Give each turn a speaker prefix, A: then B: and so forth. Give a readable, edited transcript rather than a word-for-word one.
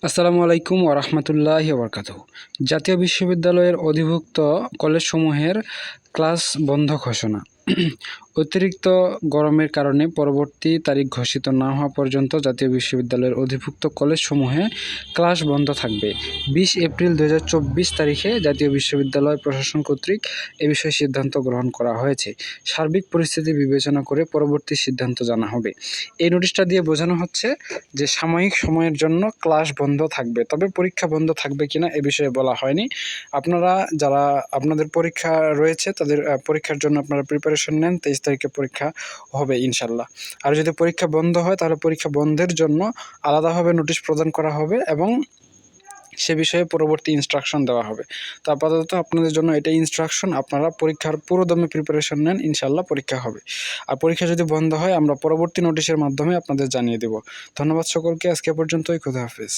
A: আসসালামু আলাইকুম ওয়া রাহমাতুল্লাহি ওয়া বারাকাতুহু। জাতীয় বিশ্ববিদ্যালয়ের অধিভুক্ত কলেজসমূহের ক্লাস বন্ধ ঘোষণা। অতিরিক্ত গরমের কারণে পরবর্তী তারিখ ঘোষিত না হওয়া পর্যন্ত জাতীয় বিশ্ববিদ্যালয়ের অধিভুক্ত কলেজসমূহে ক্লাস বন্ধ থাকবে। 20 এপ্রিল 2024 তারিখে জাতীয় বিশ্ববিদ্যালয় প্রশাসন কর্তৃক এ বিষয়ে সিদ্ধান্ত গ্রহণ করা হয়েছে। সার্বিক পরিস্থিতি বিবেচনা করে পরবর্তী সিদ্ধান্ত জানা হবে। এই নোটিশটা দিয়ে বোঝানো হচ্ছে যে সাময়িক সময়ের জন্য ক্লাস বন্ধ থাকবে, তবে পরীক্ষা বন্ধ থাকবে কিনা এ বিষয়ে বলা হয়নি। আপনারা যারা আপনাদের পরীক্ষা রয়েছে তাদের পরীক্ষার জন্য আপনারা প্রিপারেশন নেন। 23 তারিখে পরীক্ষা হবে ইনশাল্লাহ। আর যদি পরীক্ষা বন্ধ হয় তাহলে পরীক্ষা বন্ধের জন্য আলাদাভাবে নোটিশ প্রদান করা হবে এবং সে বিষয়ে পরবর্তী ইনস্ট্রাকশন দেওয়া হবে। তো আপাতত আপনাদের জন্য এটাই ইনস্ট্রাকশন, আপনারা পরীক্ষার পুরোদমে প্রিপারেশন নেন, ইনশাল্লাহ পরীক্ষা হবে। আর পরীক্ষা যদি বন্ধ হয় আমরা পরবর্তী নোটিশের মাধ্যমে আপনাদের জানিয়ে দেব। ধন্যবাদ সকলকে, আজকে পর্যন্তই। খোদা হাফেজ।